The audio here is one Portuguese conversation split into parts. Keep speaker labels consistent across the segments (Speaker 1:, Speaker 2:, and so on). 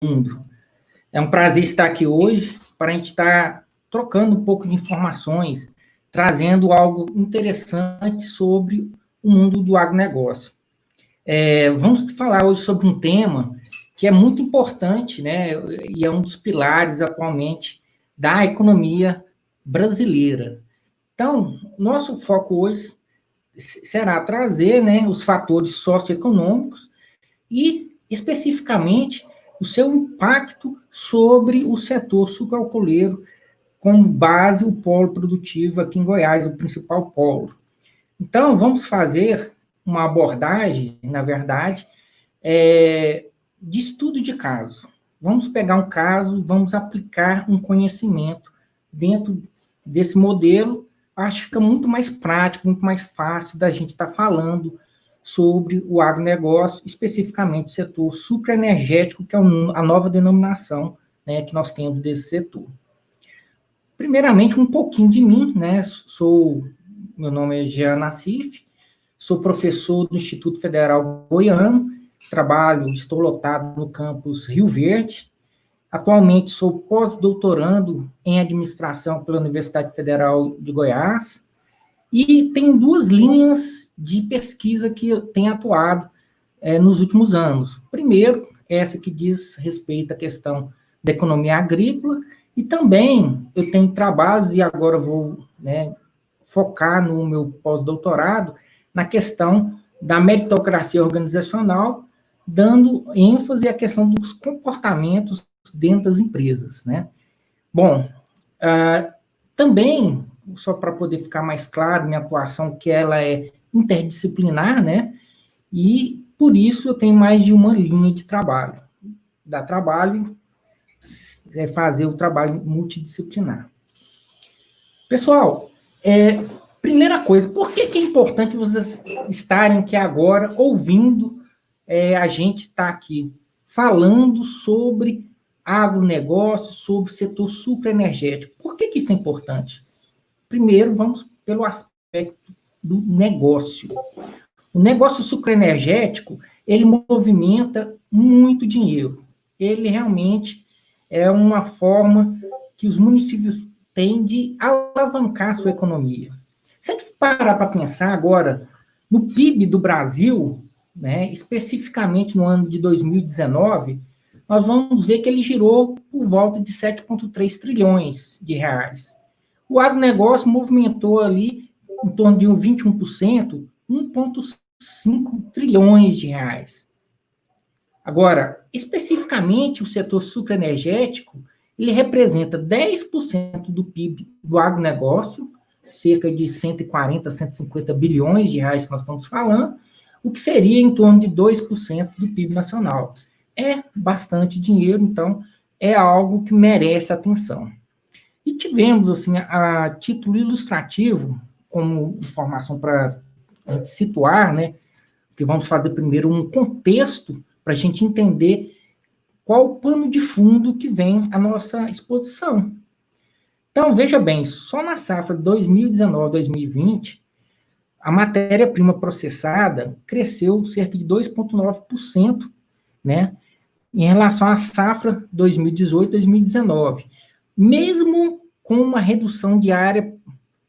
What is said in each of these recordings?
Speaker 1: mundo. É um prazer estar aqui hoje para a gente estar trocando um pouco de informações, trazendo algo interessante sobre o mundo do agronegócio. Vamos falar hoje sobre um tema que é muito importante, né, e é um dos pilares atualmente da economia brasileira. Então, nosso foco hoje será trazer, né, os fatores socioeconômicos e, especificamente, o seu impacto sobre o setor sucroalcooleiro, com base o polo produtivo aqui em Goiás, o principal polo. Então, vamos fazer uma abordagem, na verdade, de estudo de caso. Vamos pegar um caso, vamos aplicar um conhecimento dentro desse modelo. Acho que fica muito mais prático, muito mais fácil da gente estar falando sobre o agronegócio, especificamente o setor sucroenergético, que é a nova denominação, né, que nós temos desse setor. Primeiramente, um pouquinho de mim, né? Meu nome é Jean Nassif, sou professor do Instituto Federal Goiano, estou lotado no campus Rio Verde. Atualmente sou pós-doutorando em administração pela Universidade Federal de Goiás e tenho duas linhas de pesquisa que eu tenho atuado nos últimos anos. Primeiro, essa que diz respeito à questão da economia agrícola, e também eu tenho trabalhos, e agora vou, né, focar no meu pós-doutorado, na questão da meritocracia organizacional, dando ênfase à questão dos comportamentos dentro das empresas, né? Bom, também, só para poder ficar mais claro, minha atuação, que ela é interdisciplinar, né? E, por isso, eu tenho mais de uma linha de trabalho. Dá trabalho é fazer o trabalho multidisciplinar. Pessoal, primeira coisa, por que é importante vocês estarem aqui agora ouvindo a gente estar aqui falando sobre agronegócio, sobre o setor sucroenergético? Por que isso é importante? Primeiro, vamos pelo aspecto do negócio. O negócio sucroenergético, ele movimenta muito dinheiro. Ele realmente é uma forma que os municípios têm de alavancar a sua economia. Se a gente parar para pensar agora no PIB do Brasil, né, especificamente no ano de 2019, nós vamos ver que ele girou por volta de 7,3 trilhões de reais. O agronegócio movimentou ali em torno de 21%, 1,5 trilhões de reais. Agora, especificamente o setor sucroenergético, ele representa 10% do PIB do agronegócio, cerca de 140, 150 bilhões de reais que nós estamos falando, o que seria em torno de 2% do PIB nacional. É bastante dinheiro, então é algo que merece atenção. E tivemos, assim, a título ilustrativo, como informação para a gente situar, né, que vamos fazer primeiro um contexto para a gente entender qual o pano de fundo que vem a nossa exposição. Então, veja bem, só na safra 2019-2020, a matéria-prima processada cresceu cerca de 2,9%, né, em relação à safra 2018-2019, mesmo com uma redução de área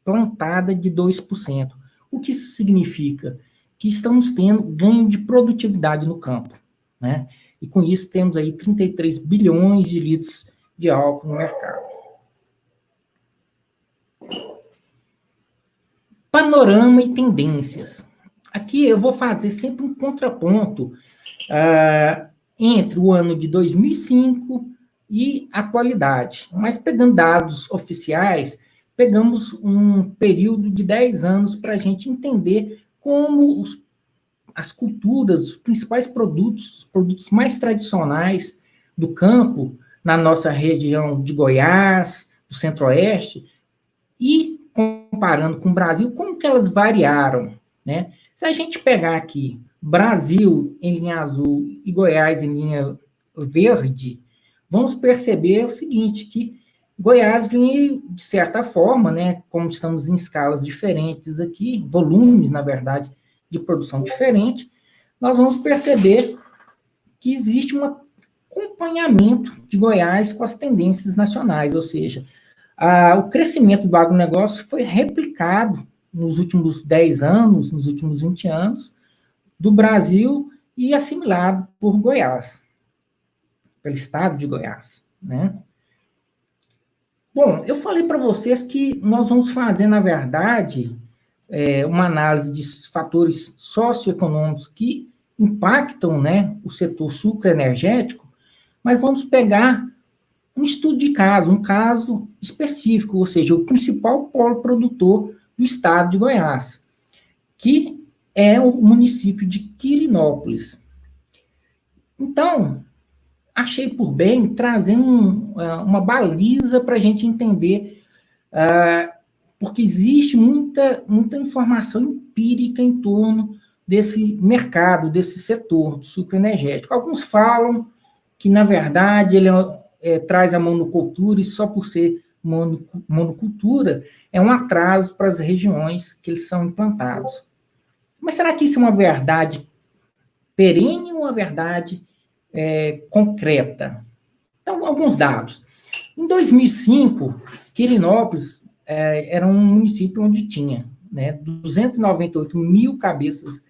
Speaker 1: plantada de 2%. O que isso significa? Que estamos tendo ganho de produtividade no campo, né? E com isso temos aí 33 bilhões de litros de álcool no mercado. Panorama e tendências. Aqui eu vou fazer sempre um contraponto entre o ano de 2005 e a atualidade. Mas pegando dados oficiais, pegamos um período de 10 anos para a gente entender como as culturas, os principais produtos, os produtos mais tradicionais do campo, na nossa região de Goiás, do Centro-Oeste, e comparando com o Brasil, como que elas variaram, né? Se a gente pegar aqui Brasil em linha azul e Goiás em linha verde, vamos perceber o seguinte, que Goiás vinha, de certa forma, né, como estamos em escalas diferentes aqui, volumes, na verdade, de produção diferente, nós vamos perceber que existe uma acompanhamento de Goiás com as tendências nacionais, ou seja, o crescimento do agronegócio foi replicado nos últimos 10 anos, nos últimos 20 anos, do Brasil e assimilado por Goiás, pelo estado de Goiás, né? Bom, eu falei para vocês que nós vamos fazer, na verdade, uma análise de fatores socioeconômicos que impactam, né, o setor sucroenergético, mas vamos pegar um estudo de caso, um caso específico, ou seja, o principal polo produtor do estado de Goiás, que é o município de Quirinópolis. Então, achei por bem trazer uma baliza para a gente entender, porque existe muita informação empírica em torno desse mercado, desse setor do sucroenergético. Alguns falam que, na verdade, ele traz a monocultura e só por ser monocultura é um atraso para as regiões que eles são implantados. Mas será que isso é uma verdade perene ou uma verdade concreta? Então, alguns dados. Em 2005, Quirinópolis era um município onde tinha, né, 298 mil cabeças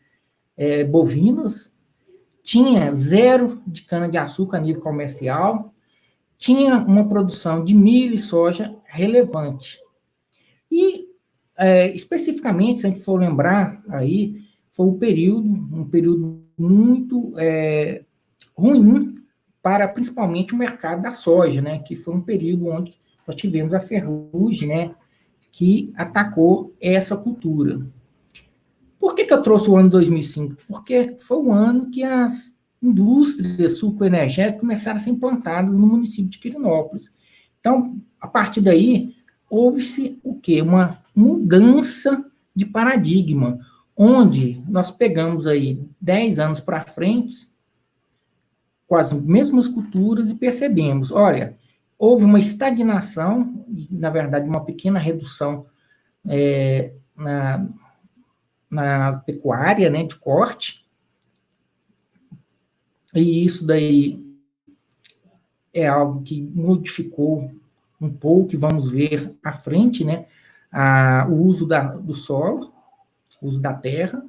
Speaker 1: bovinas, tinha 0 de cana-de-açúcar a nível comercial, tinha uma produção de milho e soja relevante. E, especificamente, se a gente for lembrar aí, foi um período muito ruim para, principalmente, o mercado da soja, né? Que foi um período onde nós tivemos a ferrugem, né? Que atacou essa cultura. Por que eu trouxe o ano 2005? Porque foi o ano que as indústrias sucroenergéticas começaram a ser implantadas no município de Quirinópolis. Então, a partir daí, houve-se o quê? Uma mudança de paradigma, onde nós pegamos aí 10 anos para frente, com as mesmas culturas, e percebemos, olha, houve uma estagnação, na verdade, uma pequena redução na pecuária, né, de corte, e isso daí é algo que modificou um pouco, e vamos ver à frente, né, o uso do solo, o uso da terra.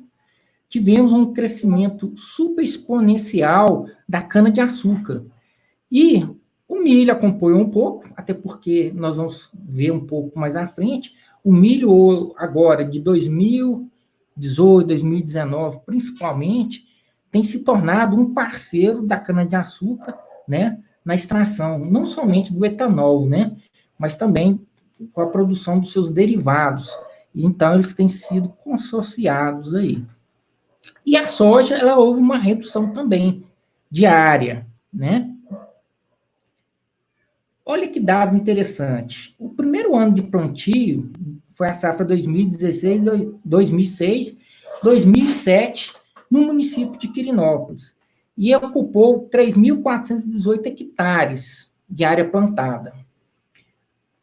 Speaker 1: Tivemos um crescimento super exponencial da cana-de-açúcar. E o milho acompanhou um pouco, até porque nós vamos ver um pouco mais à frente, o milho agora, de 2018, 2019, principalmente, tem se tornado um parceiro da cana-de-açúcar, né, na extração, não somente do etanol, né, mas também com a produção dos seus derivados. Então, eles têm sido consorciados aí. E a soja, ela houve uma redução também diária, né? Olha que dado interessante. O primeiro ano de plantio foi a safra 2016, 2006, 2007, no município de Quirinópolis, e ocupou 3.418 hectares de área plantada.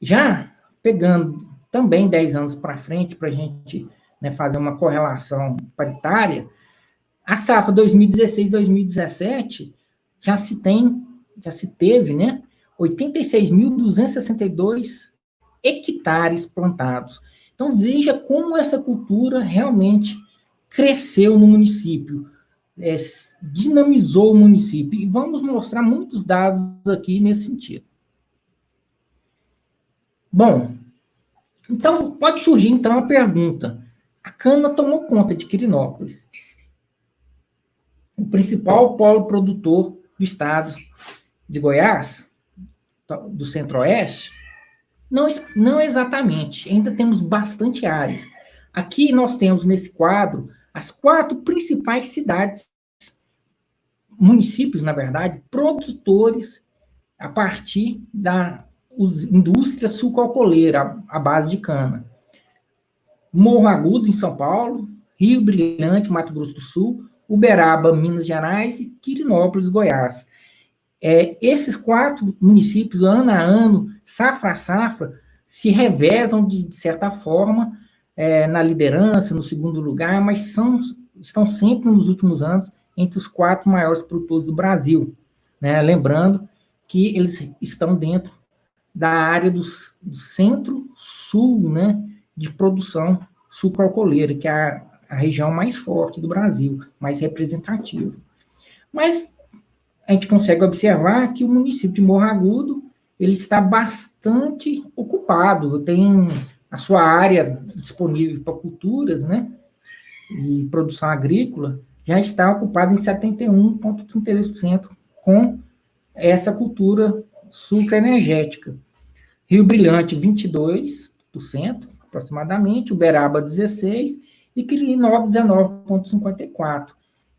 Speaker 1: Já pegando também 10 anos para frente, para a gente, né, fazer uma correlação paritária, a safra 2016-2017 já se teve, né, 86.262 hectares plantados. Então, veja como essa cultura realmente cresceu no município, dinamizou o município. E vamos mostrar muitos dados aqui nesse sentido. Bom, então, pode surgir, então, a pergunta. A cana tomou conta de Quirinópolis, o principal polo produtor do estado de Goiás, do Centro-Oeste? Não exatamente, ainda temos bastante áreas. Aqui nós temos, nesse quadro, as 4 principais cidades, municípios, na verdade, produtores a partir da indústria sucroalcooleira, à base de cana. Morro Agudo, em São Paulo, Rio Brilhante, Mato Grosso do Sul, Uberaba, Minas Gerais, e Quirinópolis, Goiás. Esses 4 municípios, ano a ano, safra a safra, se revezam de certa forma na liderança, no segundo lugar, mas estão sempre nos últimos anos entre os 4 maiores produtores do Brasil. né? Lembrando que eles estão dentro da área do centro-sul, né, de produção sucroalcooleira, que é a região mais forte do Brasil, mais representativa. Mas a gente consegue observar que o município de Morro Agudo ele está bastante ocupado, tem a sua área disponível para culturas, né, e produção agrícola, já está ocupada em 71,32% com essa cultura sucroenergética. Rio Brilhante, 22%, aproximadamente, Uberaba, 16%, e Quirinópolis, 19,54%.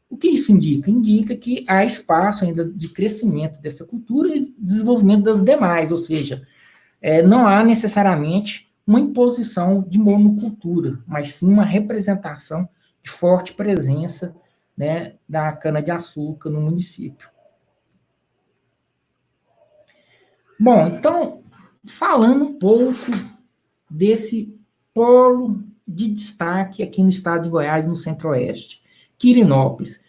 Speaker 1: O que isso indica? Indica que há espaço ainda de crescimento dessa cultura e desenvolvimento das demais, ou seja, não há necessariamente uma imposição de monocultura, mas sim uma representação de forte presença, né, da cana-de-açúcar no município. Bom, então, falando um pouco desse polo de destaque aqui no estado de Goiás, no Centro-Oeste, Quirinópolis.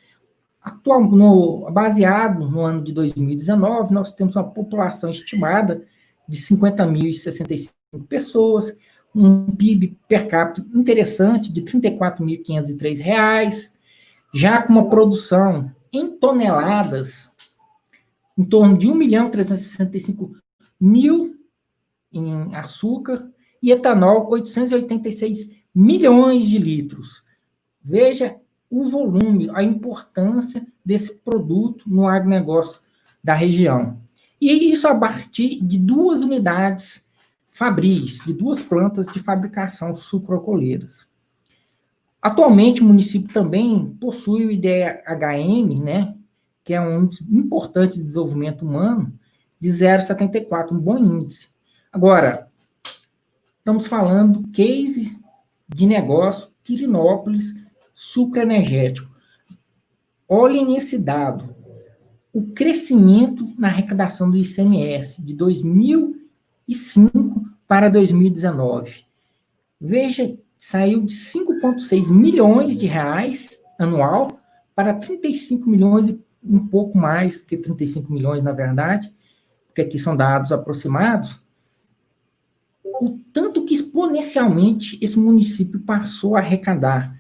Speaker 1: Baseado no ano de 2019, nós temos uma população estimada de 50.065 pessoas, um PIB per capita interessante de R$ 34.503, já com uma produção em toneladas em torno de 1.365.000 em açúcar e etanol, 886 milhões de litros. Veja o volume, a importância desse produto no agronegócio da região. E isso a partir de 2 unidades fabris, de 2 plantas de fabricação sucroalcooleiras. Atualmente, o município também possui o IDHM, né, que é um índice importante de desenvolvimento humano, de 0,74, um bom índice. Agora, estamos falando do case de negócio Quirinópolis sucroenergético. Olhem esse dado. O crescimento na arrecadação do ICMS de 2005 para 2019. Veja, saiu de 5,6 milhões de reais anual para 35 milhões e um pouco mais que 35 milhões, na verdade, porque aqui são dados aproximados. O tanto que exponencialmente esse município passou a arrecadar.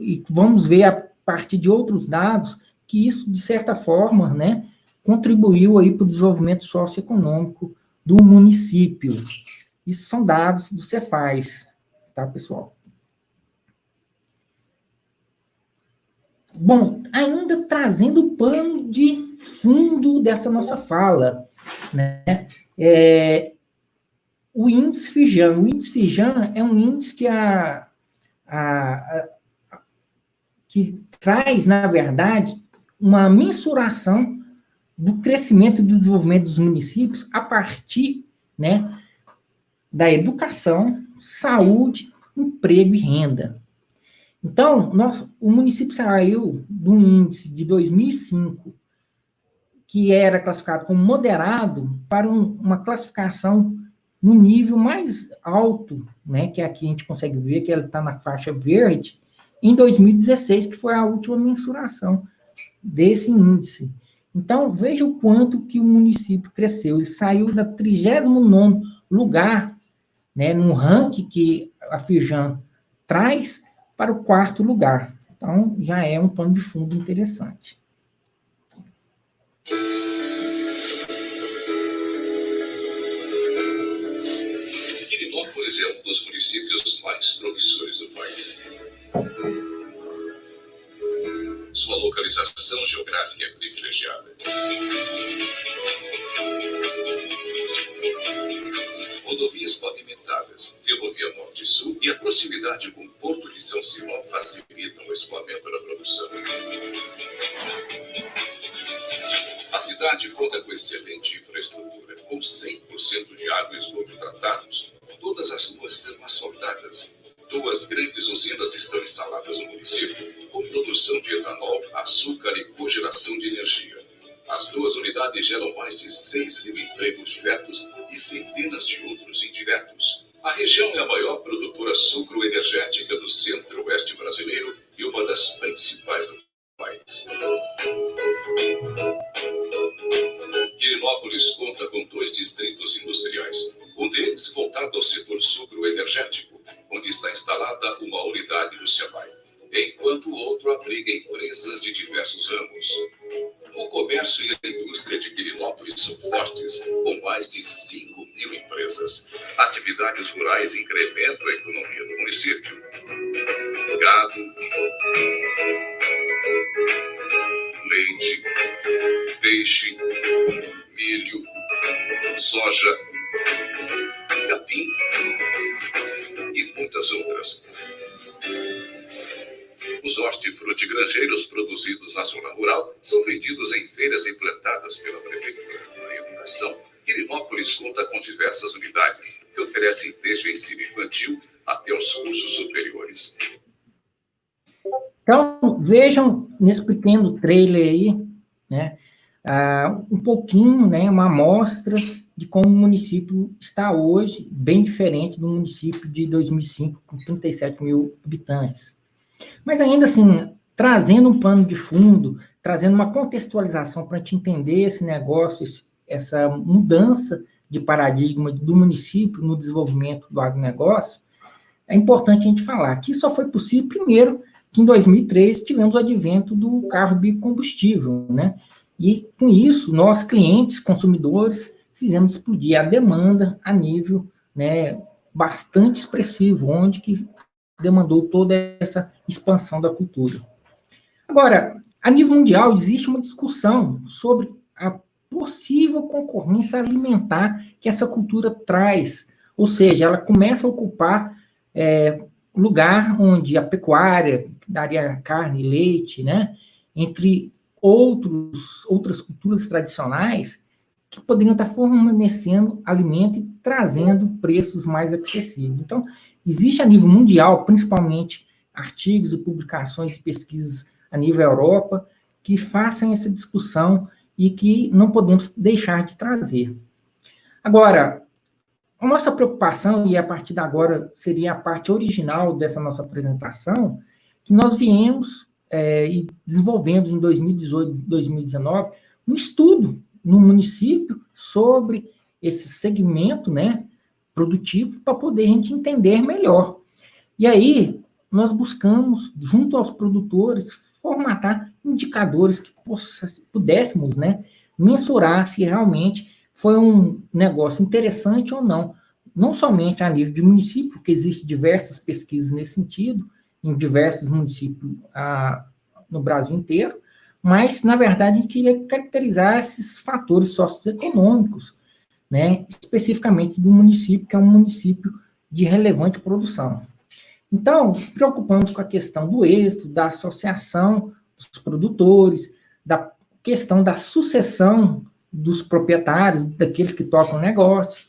Speaker 1: E vamos ver a partir de outros dados que isso, de certa forma, né, contribuiu aí para o desenvolvimento socioeconômico do município. Isso são dados do Cefaz, tá, pessoal? Bom, ainda trazendo o pano de fundo dessa nossa fala, né, o índice Fijan. O índice Fijan é um índice que traz, na verdade, uma mensuração do crescimento e do desenvolvimento dos municípios a partir, né, da educação, saúde, emprego e renda. Então, o município saiu de um índice de 2005, que era classificado como moderado, para uma classificação no nível mais alto, né, que aqui a gente consegue ver que ele está na faixa verde, em 2016, que foi a última mensuração desse índice. Então, veja o quanto que o município cresceu. Ele saiu da 39º lugar, né, no ranking que a Fijan traz, para o 4º lugar. Então, já é um pano de fundo interessante.
Speaker 2: Quirinópolis é um dos municípios mais promissores do país. Sua localização geográfica é privilegiada. Rodovias pavimentadas, ferrovia norte-sul e a proximidade com o Porto de São Simão facilitam o escoamento da produção. A cidade conta com excelente infraestrutura, com 100% de água e esgoto tratados. Todas as ruas são asfaltadas. 2 grandes usinas estão instaladas no município, com produção de etanol, açúcar e cogeração de energia. As 2 unidades geram mais de 6.000 empregos diretos e centenas de outros indiretos. A região é a maior produtora sucroenergética do centro-oeste brasileiro e uma das principais do país. instalada uma unidade do SEBRAE, enquanto o outro abriga empresas de diversos ramos. O comércio e a indústria de Quirinópolis são fortes, com mais de 5.000 empresas. Atividades rurais incrementam a economia do município. Gado, leite, peixe, milho, soja, capim e muitas outras. Os hortifrutigranjeiros produzidos na zona rural são vendidos em feiras implantadas pela Prefeitura. Na educação, Quirinópolis conta com diversas unidades que oferecem desde o ensino infantil até os cursos superiores.
Speaker 1: Então, vejam nesse pequeno trailer aí, né, um pouquinho, né, uma amostra de como o município está hoje, bem diferente do município de 2005, com 37 mil habitantes. Mas ainda assim, trazendo um pano de fundo, trazendo uma contextualização para a gente entender esse negócio, essa mudança de paradigma do município no desenvolvimento do agronegócio, é importante a gente falar que só foi possível, primeiro, que em 2003 tivemos o advento do carro biocombustível, né? E com isso, nós, clientes, consumidores, fizemos explodir a demanda a nível, né, bastante expressivo, onde que demandou toda essa expansão da cultura. Agora, a nível mundial, existe uma discussão sobre a possível concorrência alimentar que essa cultura traz, ou seja, ela começa a ocupar lugar onde a pecuária, que daria carne, leite, né, entre outras culturas tradicionais, que poderiam estar fornecendo alimento e trazendo preços mais acessíveis. Então, existe a nível mundial, principalmente artigos e publicações e pesquisas a nível Europa, que façam essa discussão e que não podemos deixar de trazer. Agora, a nossa preocupação, e a partir de agora seria a parte original dessa nossa apresentação, que nós viemos e desenvolvemos em 2018 e 2019 um estudo no município sobre esse segmento, né, produtivo, para poder a gente entender melhor. E aí, nós buscamos, junto aos produtores, formatar indicadores que pudéssemos, né, mensurar se realmente foi um negócio interessante ou não. Não somente a nível de município, porque existem diversas pesquisas nesse sentido, em diversos municípios no Brasil inteiro, mas, na verdade, a gente queria caracterizar esses fatores socioeconômicos, né, especificamente do município, que é um município de relevante produção. Então, preocupamos com a questão do êxito, da associação dos produtores, da questão da sucessão dos proprietários, daqueles que tocam o negócio.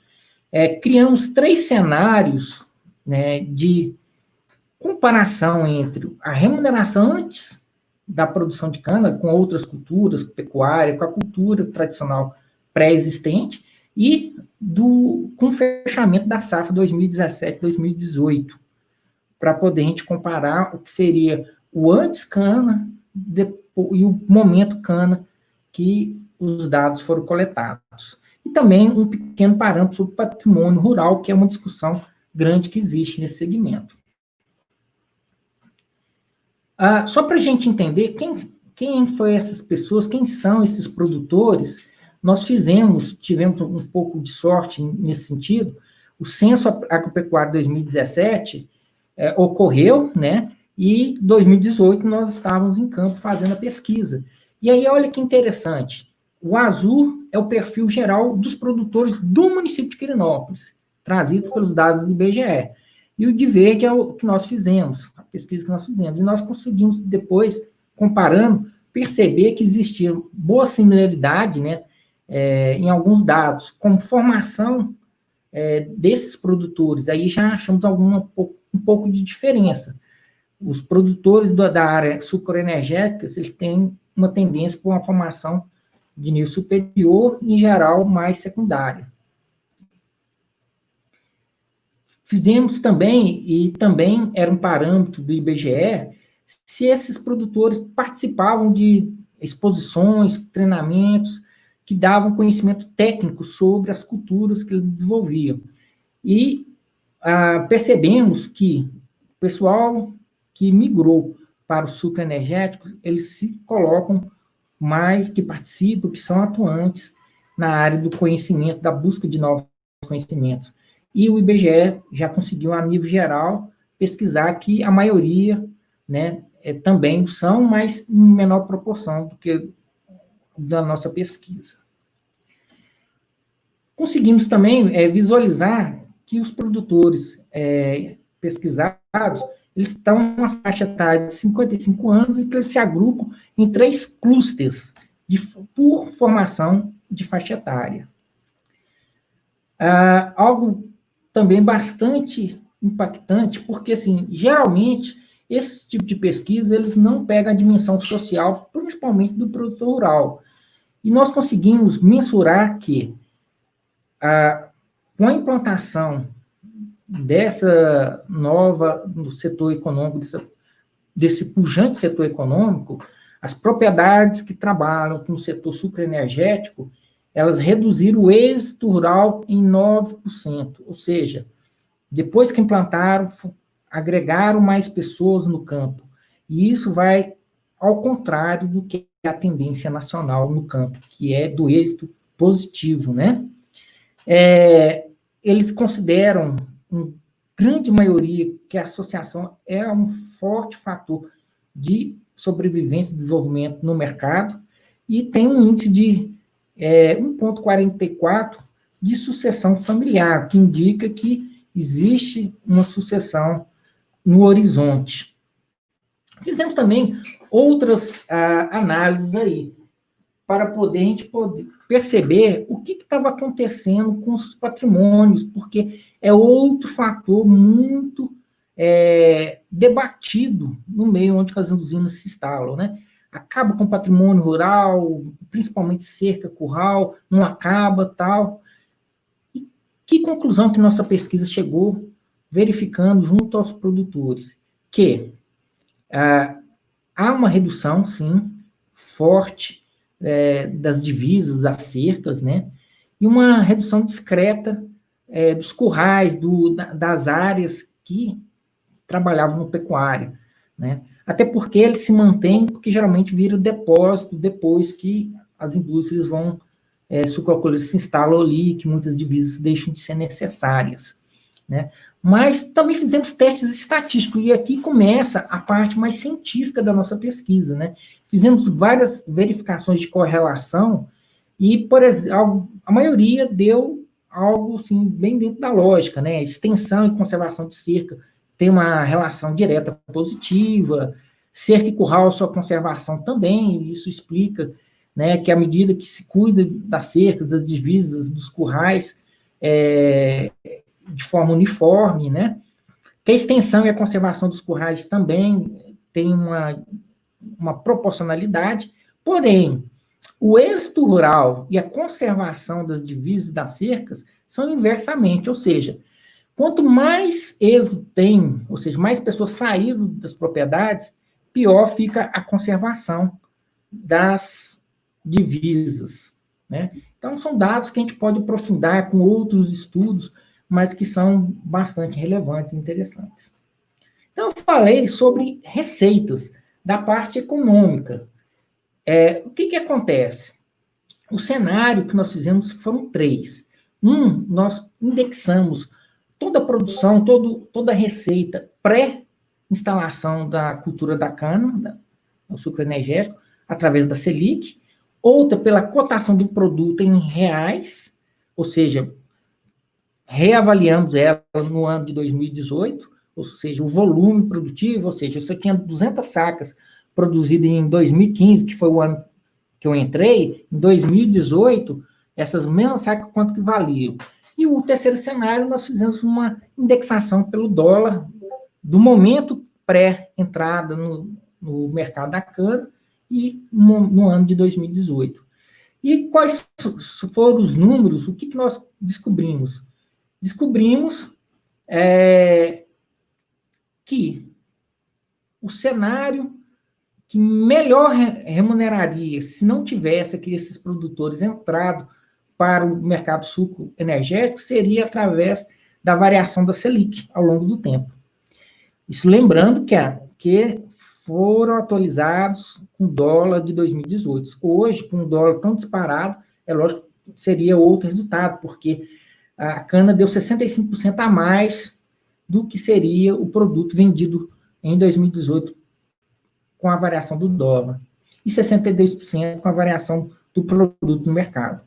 Speaker 1: Criamos 3 cenários, né, de comparação entre a remuneração antes da produção de cana com outras culturas, pecuária, com a cultura tradicional pré-existente, e com o fechamento da safra 2017-2018, para poder a gente comparar o que seria o antes cana e o momento cana que os dados foram coletados. E também um pequeno parâmetro sobre patrimônio rural, que é uma discussão grande que existe nesse segmento. Só para a gente entender quem foi essas pessoas, quem são esses produtores, nós tivemos um pouco de sorte nesse sentido. O Censo Agropecuário 2017 ocorreu, né, e em 2018 nós estávamos em campo fazendo a pesquisa. E aí, olha que interessante, o azul é o perfil geral dos produtores do município de Quirinópolis, trazidos pelos dados do IBGE. E o de verde é o que nós fizemos, a pesquisa que nós fizemos. E nós conseguimos, depois, comparando, perceber que existia boa similaridade, né, em alguns dados, como formação desses produtores. Aí já achamos um pouco de diferença. Os produtores da área sucroenergética, eles têm uma tendência para uma formação de nível superior, em geral, mais secundária. Fizemos também, e também era um parâmetro do IBGE, se esses produtores participavam de exposições, treinamentos, que davam conhecimento técnico sobre as culturas que eles desenvolviam. E percebemos que pessoal que migrou para o sucro energético, eles se colocam mais, que participam, que são atuantes na área do conhecimento, da busca de novos conhecimentos. E o IBGE já conseguiu, a nível geral, pesquisar que a maioria, né, também são, mas em menor proporção do que da nossa pesquisa. Conseguimos também visualizar que os produtores pesquisados, eles estão na faixa etária de 55 anos e que eles se agrupam em 3 clusters por formação de faixa etária. Algo também bastante impactante, porque, assim, geralmente, esse tipo de pesquisa, eles não pegam a dimensão social, principalmente do produtor rural. E nós conseguimos mensurar que, com a implantação dessa nova, no setor econômico, desse pujante setor econômico, as propriedades que trabalham no setor sucroenergético, elas reduziram o êxito rural em 9%, ou seja, depois que implantaram, agregaram mais pessoas no campo. E isso vai ao contrário do que é a tendência nacional no campo, que é do êxito positivo, né? Eles consideram, em grande maioria, que a associação é um forte fator de sobrevivência e desenvolvimento no mercado, e tem um índice de 1,44 de sucessão familiar, que indica que existe uma sucessão no horizonte. Fizemos também outras análises aí, para a gente poder perceber o que estava acontecendo com os patrimônios, porque é outro fator muito debatido no meio onde as usinas se instalam, né? Acaba com o patrimônio rural, principalmente cerca, curral, não acaba, tal. E que conclusão que nossa pesquisa chegou, verificando junto aos produtores? Que há uma redução, sim, forte das divisas, das cercas, né? E uma redução discreta dos currais, das áreas que trabalhavam no pecuário, né? Até porque ele se mantém, porque geralmente vira depósito depois que as indústrias vão, sucroalcooleiras se instalam ali, que muitas divisas deixam de ser necessárias, né? Mas também fizemos testes estatísticos, e aqui começa a parte mais científica da nossa pesquisa, né? Fizemos várias verificações de correlação, e, por exemplo, a maioria deu algo, assim, bem dentro da lógica, né? Extensão e conservação de cerca tem uma relação direta positiva, cerca e curral, sua conservação também, isso explica, né, que à medida que se cuida das cercas, das divisas, dos currais, de forma uniforme, né, que a extensão e a conservação dos currais também tem uma proporcionalidade, porém, o êxito rural e a conservação das divisas e das cercas são inversamente, ou seja, quanto mais êxito tem, ou seja, mais pessoas saíram das propriedades, pior fica a conservação das divisas, né? Então, são dados que a gente pode aprofundar com outros estudos, mas que são bastante relevantes e interessantes. Então, eu falei sobre receitas da parte econômica. O que acontece? O cenário que nós fizemos foram 3. Nós indexamos toda a produção, toda a receita pré-instalação da cultura da cana, do sucro energético, através da Selic. Outra pela cotação do produto em reais, ou seja, reavaliamos ela no ano de 2018, ou seja, o volume produtivo, ou seja, eu tinha 200 sacas produzidas em 2015, que foi o ano que eu entrei, em 2018, essas mesmas sacas, quanto que valiam? E o terceiro cenário, nós fizemos uma indexação pelo dólar do momento pré-entrada no mercado da cana e no ano de 2018. E quais foram os números? O que nós descobrimos? Descobrimos que o cenário que melhor remuneraria se não tivesse esses produtores entrado para o mercado sucro energético seria através da variação da Selic ao longo do tempo. Isso lembrando que foram atualizados com o dólar de 2018. Hoje, com o dólar tão disparado, é lógico que seria outro resultado, porque a cana deu 65% a mais do que seria o produto vendido em 2018 com a variação do dólar, e 62% com a variação do produto no mercado.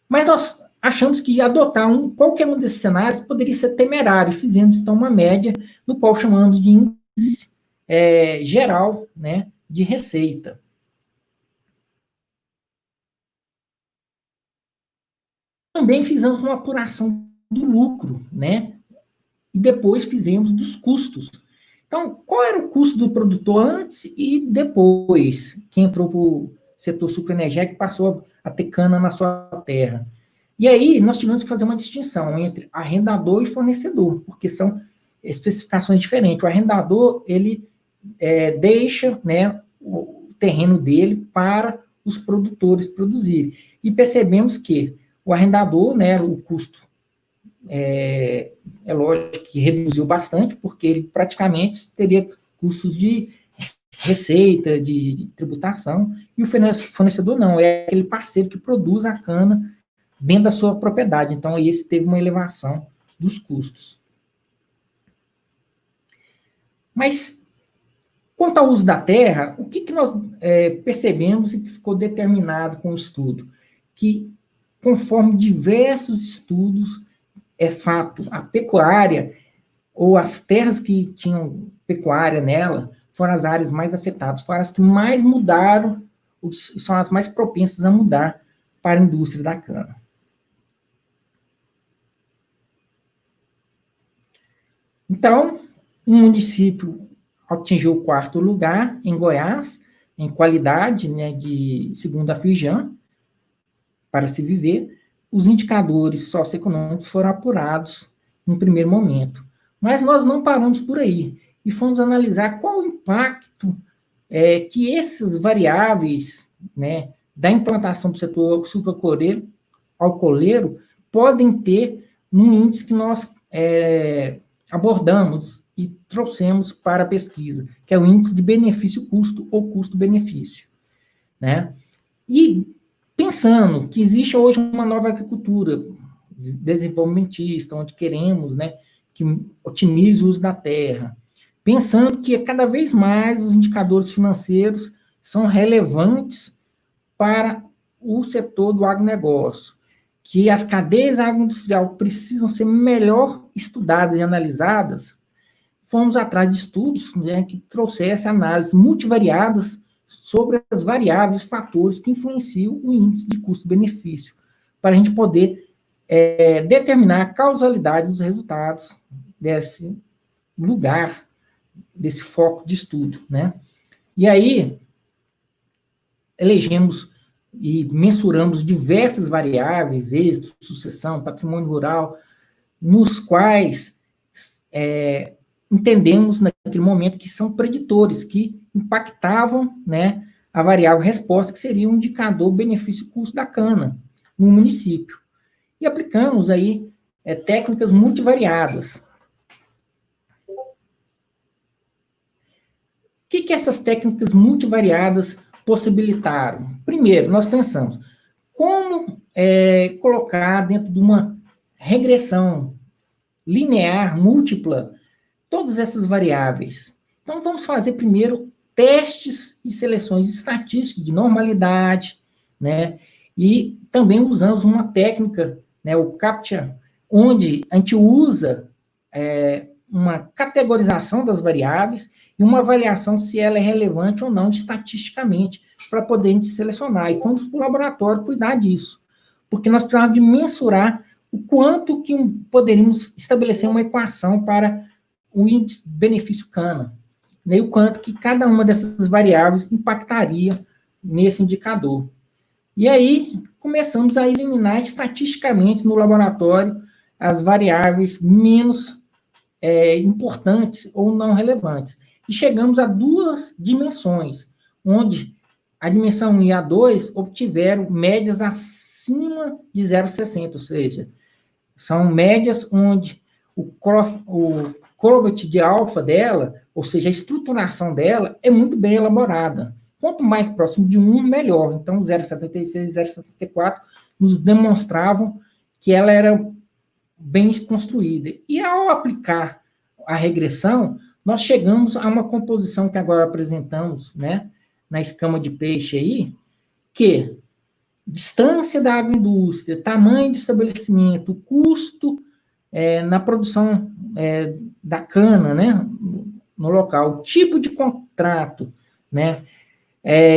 Speaker 1: Mas nós achamos que adotar qualquer um desses cenários poderia ser temerário, e fizemos, então, uma média, no qual chamamos de índice geral, né, de receita. Também fizemos uma apuração do lucro, né, e depois fizemos dos custos. Então, qual era o custo do produtor antes e depois que entrou para o setor sucroenergético, passou a ter cana na sua terra? E aí, nós tivemos que fazer uma distinção entre arrendador e fornecedor, porque são especificações diferentes. O arrendador, ele deixa, né, o terreno dele para os produtores produzirem. E percebemos que o arrendador, né, o custo é lógico que reduziu bastante, porque ele praticamente teria custos de receita, de tributação, e o fornecedor não, é aquele parceiro que produz a cana dentro da sua propriedade. Então, aí esse teve uma elevação dos custos. Mas, quanto ao uso da terra, o que nós percebemos e que ficou determinado com o estudo? Que, conforme diversos estudos, é fato, a pecuária, ou as terras que tinham pecuária nela, foram as áreas mais afetadas, foram as que mais mudaram, são as mais propensas a mudar para a indústria da cana. Então, o município atingiu o 4º lugar em Goiás, em qualidade, né, segundo a Fijan, para se viver. Os indicadores socioeconômicos foram apurados no primeiro momento. Mas nós não paramos por aí e fomos analisar qual o impacto que essas variáveis, né, da implantação do setor sucroalcooleiro podem ter no índice que nós abordamos e trouxemos para a pesquisa, que é o índice de benefício-custo ou custo-benefício, né? E pensando que existe hoje uma nova agricultura desenvolvimentista, onde queremos, né, que otimize o uso da terra, pensando que cada vez mais os indicadores financeiros são relevantes para o setor do agronegócio, que as cadeias agroindustriais precisam ser melhor estudadas e analisadas, fomos atrás de estudos, né, que trouxessem análises multivariadas sobre as variáveis, fatores que influenciam o índice de custo-benefício, para a gente poder determinar a causalidade dos resultados desse lugar, desse foco de estudo, né? E aí, elegemos e mensuramos diversas variáveis, êxito, sucessão, patrimônio rural, nos quais entendemos naquele momento que são preditores, que impactavam, né, a variável resposta, que seria um indicador benefício-custo da cana no município. E aplicamos aí técnicas multivariadas. O que essas técnicas multivariadas possibilitaram? Primeiro, nós pensamos, como colocar dentro de uma regressão linear, múltipla, todas essas variáveis. Então, vamos fazer primeiro testes e seleções estatísticas de normalidade, né? E também usamos uma técnica, né, o CAPTCHA, onde a gente usa uma categorização das variáveis e uma avaliação se ela é relevante ou não estatisticamente, para poder a gente selecionar. E fomos para o laboratório cuidar disso, porque nós precisávamos de mensurar o quanto que poderíamos estabelecer uma equação para o índice de benefício cana, né, e o quanto que cada uma dessas variáveis impactaria nesse indicador. E aí, começamos a eliminar estatisticamente no laboratório as variáveis menos importantes ou não relevantes. E chegamos a 2 dimensões, onde a dimensão 1 e a 2 obtiveram médias acima de 0,60, ou seja, são médias onde o Corbett de alfa dela ou seja, a estruturação dela é muito bem elaborada. Quanto mais próximo de 1, melhor. Então, 0,76 e 0,74 nos demonstravam que ela era bem construída. E ao aplicar a regressão, nós chegamos a uma composição que agora apresentamos, né, na escama de peixe aí, que distância da agroindústria, tamanho do estabelecimento, custo na produção da cana, né, no local, tipo de contrato, né,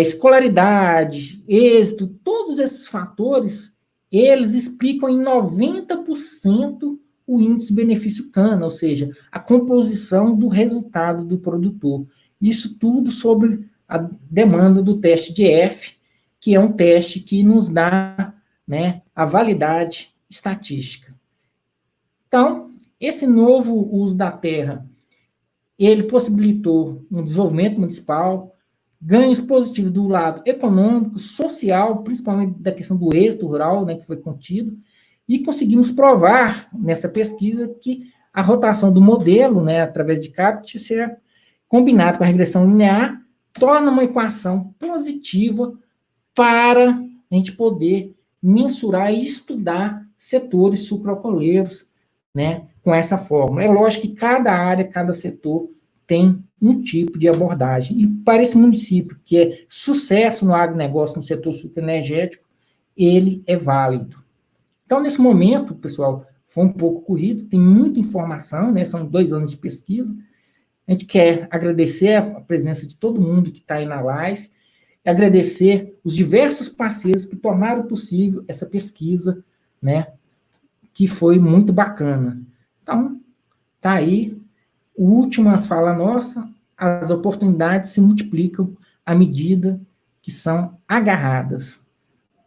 Speaker 1: escolaridade, êxito, todos esses fatores, eles explicam em 90% o índice benefício-cana, ou seja, a composição do resultado do produtor. Isso tudo sobre a demanda do teste de F, que é um teste que nos dá, né, a validade estatística. Então, esse novo uso da terra, ele possibilitou um desenvolvimento municipal, ganhos positivos do lado econômico, social, principalmente da questão do êxito rural, né, que foi contido, e conseguimos provar nessa pesquisa que a rotação do modelo, né, através de CAPT, ser combinado com a regressão linear, torna uma equação positiva para a gente poder mensurar e estudar setores sucroalcooleiros, né, com essa forma. É lógico que cada área, cada setor tem um tipo de abordagem. E para esse município, que é sucesso no agronegócio, no setor sucroenergético, ele é válido. Então, nesse momento, pessoal, foi um pouco corrido, tem muita informação, né, são 2 anos de pesquisa. A gente quer agradecer a presença de todo mundo que está aí na live, agradecer os diversos parceiros que tornaram possível essa pesquisa, né, que foi muito bacana. Então, tá aí, a última fala nossa, as oportunidades se multiplicam à medida que são agarradas.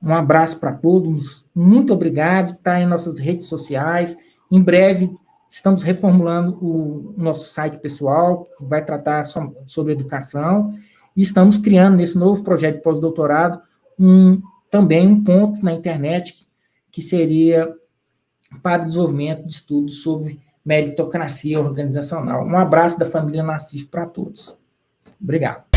Speaker 1: Um abraço para todos, muito obrigado, está em nossas redes sociais, em breve estamos reformulando o nosso site pessoal, que vai tratar sobre educação, e estamos criando nesse novo projeto de pós-doutorado também um ponto na internet que seria para o desenvolvimento de estudos sobre meritocracia organizacional. Um abraço da família Nassif para todos. Obrigado.